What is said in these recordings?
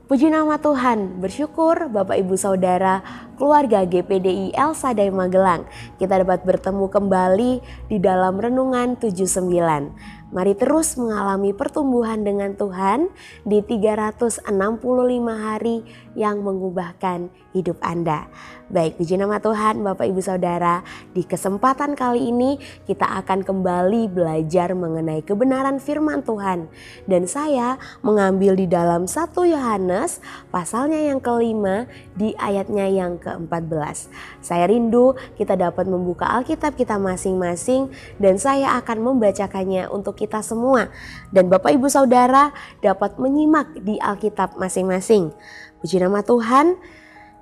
Puji nama Tuhan, bersyukur Bapak Ibu Saudara, keluarga GPDI El Shaddai Magelang. Kita dapat bertemu kembali di dalam Renungan 79. Mari terus mengalami pertumbuhan dengan Tuhan di 365 hari yang mengubahkan hidup Anda. Baik, puji nama Tuhan Bapak Ibu Saudara, di kesempatan kali ini kita akan kembali belajar mengenai kebenaran firman Tuhan. Dan saya mengambil di dalam 1 Yohanes pasalnya yang kelima di ayatnya yang ke-14. Saya rindu kita dapat membuka Alkitab kita masing-masing dan saya akan membacakannya untuk kita semua. Dan Bapak Ibu Saudara dapat menyimak di Alkitab masing-masing. Puji nama Tuhan.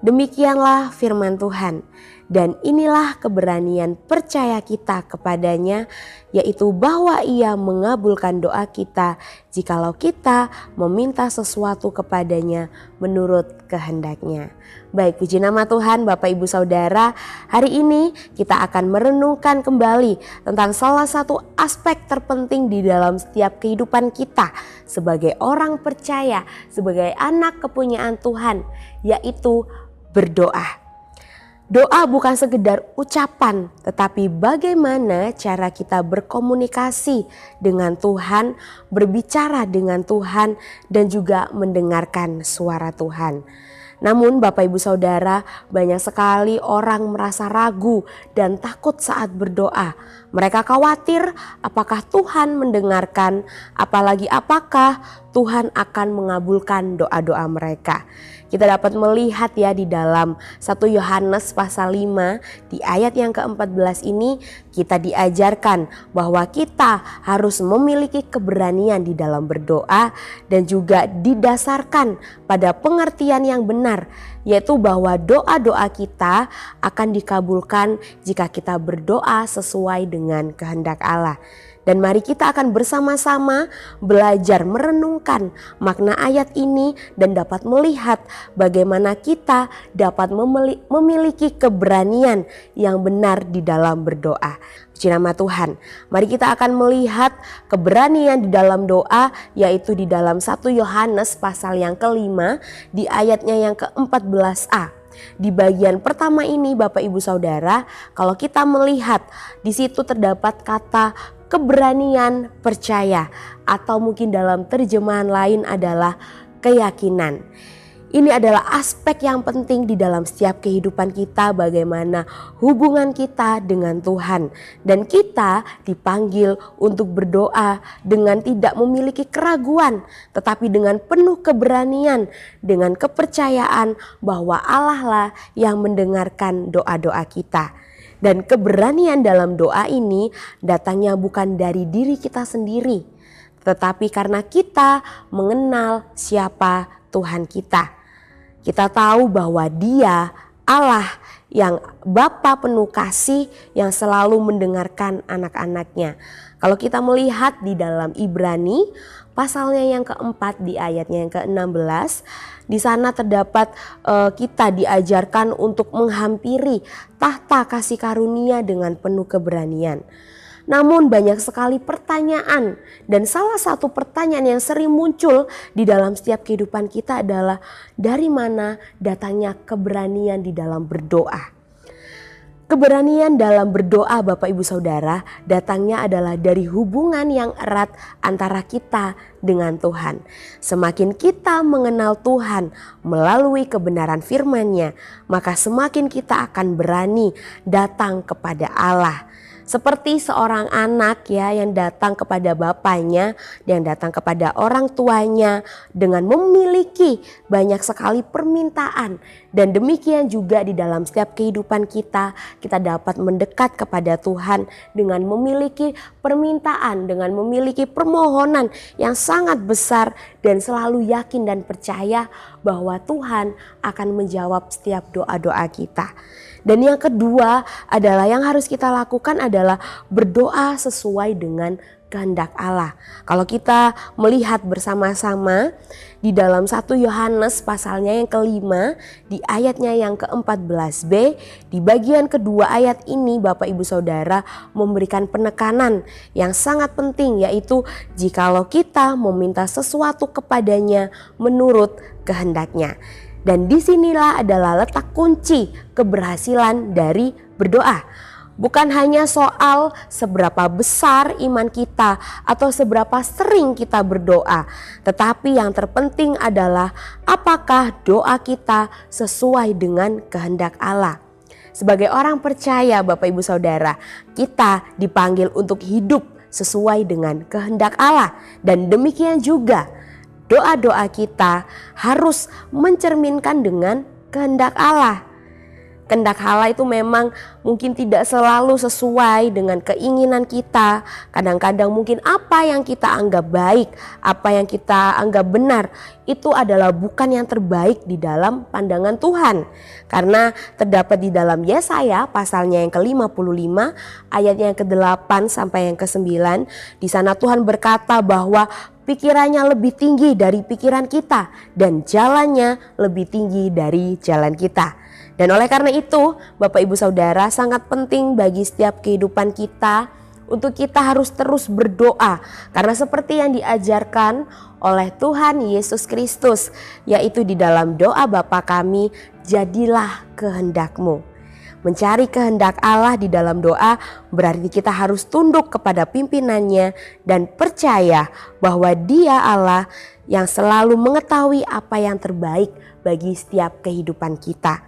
Demikianlah firman Tuhan, dan inilah keberanian percaya kita kepadanya, yaitu bahwa Ia mengabulkan doa kita jikalau kita meminta sesuatu kepadanya menurut kehendaknya. Baik, puji nama Tuhan Bapak Ibu Saudara, hari ini kita akan merenungkan kembali tentang salah satu aspek terpenting di dalam setiap kehidupan kita sebagai orang percaya, sebagai anak kepunyaan Tuhan, yaitu berdoa. Doa bukan sekedar ucapan, tetapi bagaimana cara kita berkomunikasi dengan Tuhan, berbicara dengan Tuhan, dan juga mendengarkan suara Tuhan. Namun Bapak Ibu Saudara, banyak sekali orang merasa ragu dan takut saat berdoa. Mereka khawatir apakah Tuhan mendengarkan, apalagi apakah Tuhan akan mengabulkan doa-doa mereka. Kita dapat melihat ya di dalam 1 Yohanes pasal 5 di ayat yang ke-14 ini kita diajarkan bahwa kita harus memiliki keberanian di dalam berdoa dan juga didasarkan pada pengertian yang benar, yaitu bahwa doa-doa kita akan dikabulkan jika kita berdoa sesuai dengan kehendak Allah. Dan mari kita akan bersama-sama belajar merenungkan makna ayat ini dan dapat melihat bagaimana kita dapat memiliki keberanian yang benar di dalam berdoa. Puji nama Tuhan. Mari kita akan melihat keberanian di dalam doa, yaitu di dalam 1 Yohanes pasal yang kelima di ayatnya yang ke-14a. Di bagian pertama ini Bapak Ibu Saudara, kalau kita melihat di situ terdapat kata keberanian percaya, atau mungkin dalam terjemahan lain adalah keyakinan. Ini adalah aspek yang penting di dalam setiap kehidupan kita, bagaimana hubungan kita dengan Tuhan. Dan kita dipanggil untuk berdoa dengan tidak memiliki keraguan, tetapi dengan penuh keberanian, dengan kepercayaan bahwa Allah lah yang mendengarkan doa-doa kita. Dan keberanian dalam doa ini datangnya bukan dari diri kita sendiri, tetapi karena kita mengenal siapa Tuhan kita. Kita tahu bahwa Dia Allah yang Bapa penuh kasih yang selalu mendengarkan anak-anaknya. Kalau kita melihat di dalam Ibrani pasalnya yang keempat di ayatnya yang ke-16, di sana terdapat kita diajarkan untuk menghampiri tahta kasih karunia dengan penuh keberanian. Namun banyak sekali pertanyaan, dan salah satu pertanyaan yang sering muncul di dalam setiap kehidupan kita adalah dari mana datangnya keberanian di dalam berdoa. Keberanian dalam berdoa Bapak Ibu Saudara datangnya adalah dari hubungan yang erat antara kita dengan Tuhan. Semakin kita mengenal Tuhan melalui kebenaran firman-Nya, maka semakin kita akan berani datang kepada Allah. Seperti seorang anak ya yang datang kepada bapaknya, yang datang kepada orang tuanya dengan memiliki banyak sekali permintaan. Dan demikian juga di dalam setiap kehidupan kita dapat mendekat kepada Tuhan dengan memiliki permintaan, dengan memiliki permohonan yang sangat besar dan selalu yakin dan percaya bahwa Tuhan akan menjawab setiap doa-doa kita. Dan yang kedua adalah yang harus kita lakukan adalah berdoa sesuai dengan kehendak Allah. Kalau kita melihat bersama-sama di dalam 1 Yohanes pasalnya yang kelima, di ayatnya yang ke-14b, di bagian kedua ayat ini Bapak Ibu Saudara memberikan penekanan yang sangat penting, yaitu jikalau kita meminta sesuatu kepadanya menurut kehendaknya. Dan disinilah adalah letak kunci keberhasilan dari berdoa. Bukan hanya soal seberapa besar iman kita atau seberapa sering kita berdoa, tetapi yang terpenting adalah apakah doa kita sesuai dengan kehendak Allah. Sebagai orang percaya Bapak Ibu Saudara, kita dipanggil untuk hidup sesuai dengan kehendak Allah, dan demikian juga doa-doa kita harus mencerminkan dengan kehendak Allah. Kehendak Allah itu memang mungkin tidak selalu sesuai dengan keinginan kita. Kadang-kadang mungkin apa yang kita anggap baik, apa yang kita anggap benar, itu adalah bukan yang terbaik di dalam pandangan Tuhan. Karena terdapat di dalam Yesaya pasalnya yang ke-55 ayatnya yang ke-8 sampai yang ke-9. Di sana Tuhan berkata bahwa pikirannya lebih tinggi dari pikiran kita dan jalannya lebih tinggi dari jalan kita. Dan oleh karena itu, Bapak Ibu Saudara, sangat penting bagi setiap kehidupan kita untuk kita harus terus berdoa. Karena seperti yang diajarkan oleh Tuhan Yesus Kristus, yaitu di dalam doa Bapa kami, jadilah kehendak-Mu. Mencari kehendak Allah di dalam doa berarti kita harus tunduk kepada pimpinannya dan percaya bahwa Dia Allah yang selalu mengetahui apa yang terbaik bagi setiap kehidupan kita.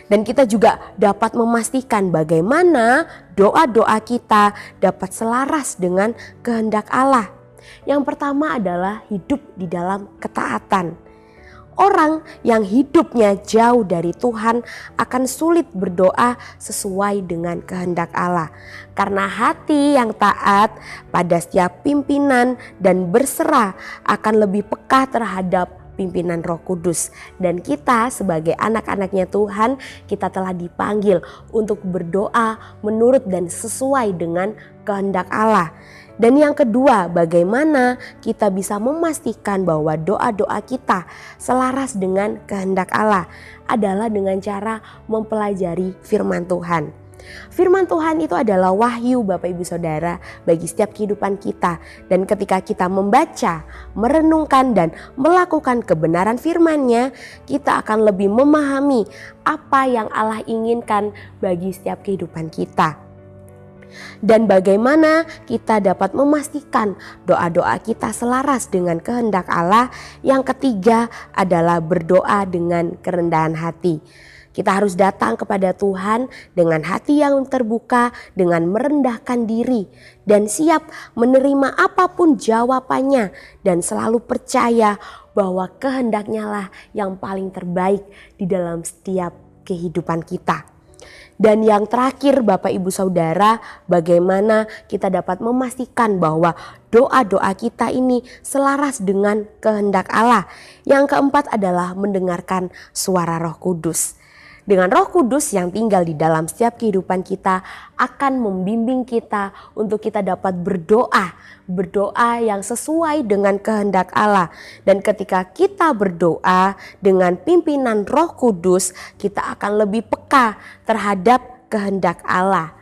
Dan kita juga dapat memastikan bagaimana doa-doa kita dapat selaras dengan kehendak Allah. Yang pertama adalah hidup di dalam ketaatan. Orang yang hidupnya jauh dari Tuhan akan sulit berdoa sesuai dengan kehendak Allah. Karena hati yang taat pada setiap pimpinan dan berserah akan lebih peka terhadap pimpinan Roh Kudus. Dan kita sebagai anak-anaknya Tuhan, kita telah dipanggil untuk berdoa menurut dan sesuai dengan kehendak Allah. Dan yang kedua, bagaimana kita bisa memastikan bahwa doa-doa kita selaras dengan kehendak Allah adalah dengan cara mempelajari firman Tuhan. Firman Tuhan itu adalah wahyu Bapak Ibu Saudara bagi setiap kehidupan kita. Dan ketika kita membaca, merenungkan dan melakukan kebenaran firman-Nya, kita akan lebih memahami apa yang Allah inginkan bagi setiap kehidupan kita. Dan bagaimana kita dapat memastikan doa-doa kita selaras dengan kehendak Allah. Yang ketiga adalah berdoa dengan kerendahan hati. Kita harus datang kepada Tuhan dengan hati yang terbuka, dengan merendahkan diri dan siap menerima apapun jawabannya, dan selalu percaya bahwa kehendaknya lah yang paling terbaik di dalam setiap kehidupan kita. Dan yang terakhir Bapak Ibu Saudara, bagaimana kita dapat memastikan bahwa doa-doa kita ini selaras dengan kehendak Allah. Yang keempat adalah mendengarkan suara Roh Kudus. Dengan Roh Kudus yang tinggal di dalam setiap kehidupan kita akan membimbing kita untuk kita dapat berdoa yang sesuai dengan kehendak Allah. Dan ketika kita berdoa dengan pimpinan Roh Kudus, kita akan lebih peka terhadap kehendak Allah.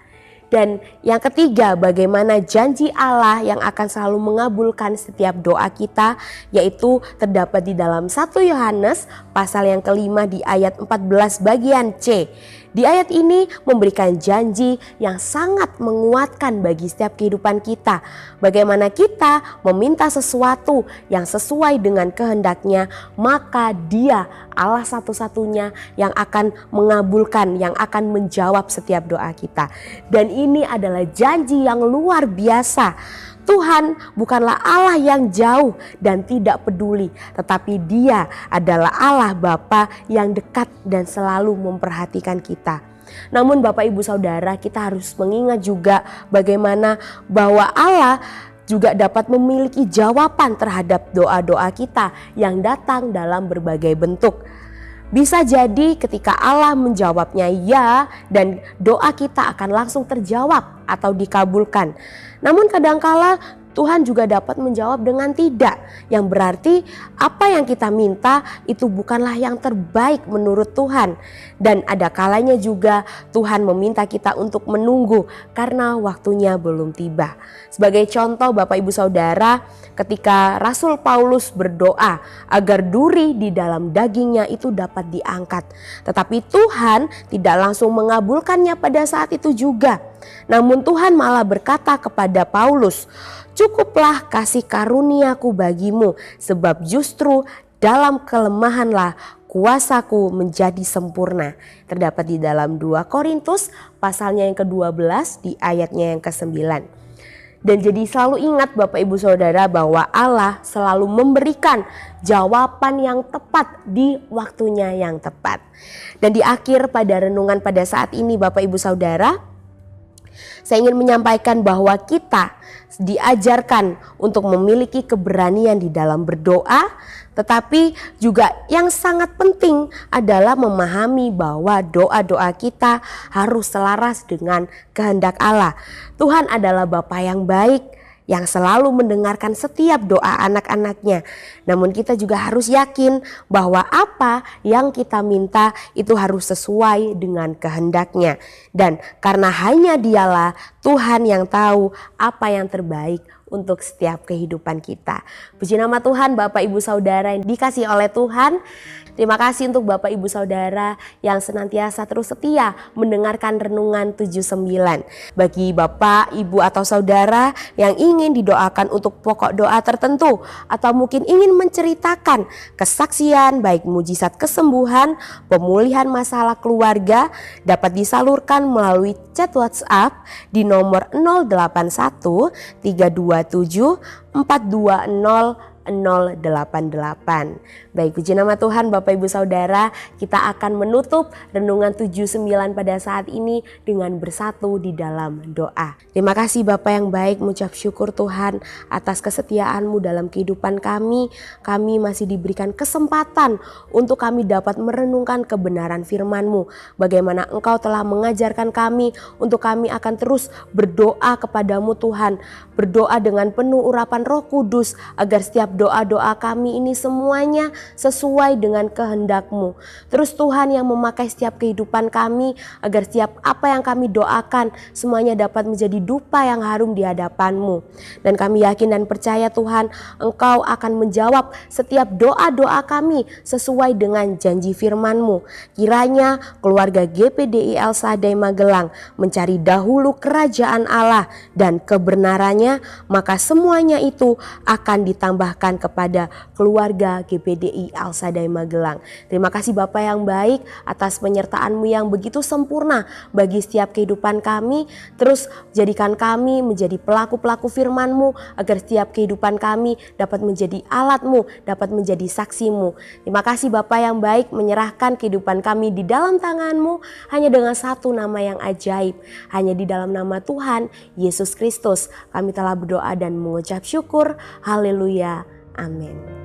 Dan yang ketiga, bagaimana janji Allah yang akan selalu mengabulkan setiap doa kita, yaitu terdapat di dalam 1 Yohanes pasal yang kelima di ayat 14 bagian C. Di ayat ini memberikan janji yang sangat menguatkan bagi setiap kehidupan kita. Bagaimana kita meminta sesuatu yang sesuai dengan kehendaknya, maka Dia Allah satu-satunya yang akan mengabulkan, yang akan menjawab setiap doa kita. Dan ini adalah janji yang luar biasa. Tuhan bukanlah Allah yang jauh dan tidak peduli, tetapi Dia adalah Allah Bapa yang dekat dan selalu memperhatikan kita. Namun Bapak Ibu Saudara, kita harus mengingat juga bagaimana bahwa Allah juga dapat memiliki jawaban terhadap doa-doa kita yang datang dalam berbagai bentuk. Bisa jadi ketika Allah menjawabnya ya, dan doa kita akan langsung terjawab atau dikabulkan. Namun kadangkala Tuhan juga dapat menjawab dengan tidak. Yang berarti apa yang kita minta itu bukanlah yang terbaik menurut Tuhan. Dan ada kalanya juga Tuhan meminta kita untuk menunggu karena waktunya belum tiba. Sebagai contoh Bapak Ibu Saudara, ketika Rasul Paulus berdoa agar duri di dalam dagingnya itu dapat diangkat. Tetapi Tuhan tidak langsung mengabulkannya pada saat itu juga. Namun Tuhan malah berkata kepada Paulus, "Cukuplah kasih karuniaku bagimu, sebab justru dalam kelemahanlah kuasaku menjadi sempurna." Terdapat di dalam 2 Korintus pasalnya yang ke-12 di ayatnya yang ke-9. Dan jadi selalu ingat Bapak Ibu Saudara bahwa Allah selalu memberikan jawaban yang tepat di waktunya yang tepat. Dan di akhir pada renungan pada saat ini Bapak Ibu Saudara, saya ingin menyampaikan bahwa kita diajarkan untuk memiliki keberanian di dalam berdoa, tetapi juga yang sangat penting adalah memahami bahwa doa-doa kita harus selaras dengan kehendak Allah. Tuhan adalah Bapa yang baik, yang selalu mendengarkan setiap doa anak-anaknya. Namun kita juga harus yakin bahwa apa yang kita minta itu harus sesuai dengan kehendaknya. Dan karena hanya Dialah Tuhan yang tahu apa yang terbaik untuk setiap kehidupan kita. Puji nama Tuhan Bapak Ibu Saudara yang dikasihi oleh Tuhan. Terima kasih untuk Bapak Ibu Saudara yang senantiasa terus setia mendengarkan Renungan 79. Bagi Bapak, Ibu atau Saudara yang ingin didoakan untuk pokok doa tertentu atau mungkin ingin menceritakan kesaksian baik mujizat kesembuhan, pemulihan masalah keluarga, dapat disalurkan melalui chat WhatsApp di nomor 081 327 420 088. Baik, puji nama Tuhan Bapak Ibu Saudara, kita akan menutup Renungan 79 pada saat ini dengan bersatu di dalam doa. Terima kasih Bapak yang baik, mengucap syukur Tuhan atas kesetiaan-Mu dalam kehidupan kami. Kami masih diberikan kesempatan untuk kami dapat merenungkan kebenaran firman-Mu. Bagaimana Engkau telah mengajarkan kami untuk kami akan terus berdoa kepadamu Tuhan. Berdoa dengan penuh urapan Roh Kudus agar setiap doa-doa kami ini semuanya sesuai dengan kehendak-Mu. Terus Tuhan yang memakai setiap kehidupan kami agar setiap apa yang kami doakan semuanya dapat menjadi dupa yang harum di hadapan-Mu. Dan kami yakin dan percaya Tuhan, Engkau akan menjawab setiap doa-doa kami sesuai dengan janji firman-Mu. Kiranya keluarga GPDI El Shaddai Magelang mencari dahulu kerajaan Allah dan kebenarannya, maka semuanya itu akan ditambahkan kepada keluarga GPDI El Shaddai Magelang. Terima kasih Bapak yang baik atas penyertaan-Mu yang begitu sempurna bagi setiap kehidupan kami. Terus jadikan kami menjadi pelaku-pelaku firman-Mu agar setiap kehidupan kami dapat menjadi alat-Mu, dapat menjadi saksi-Mu. Terima kasih Bapak yang baik, menyerahkan kehidupan kami di dalam tangan-Mu hanya dengan satu nama yang ajaib. Hanya di dalam nama Tuhan Yesus Kristus kami telah berdoa dan mengucap syukur. Haleluya. Amin.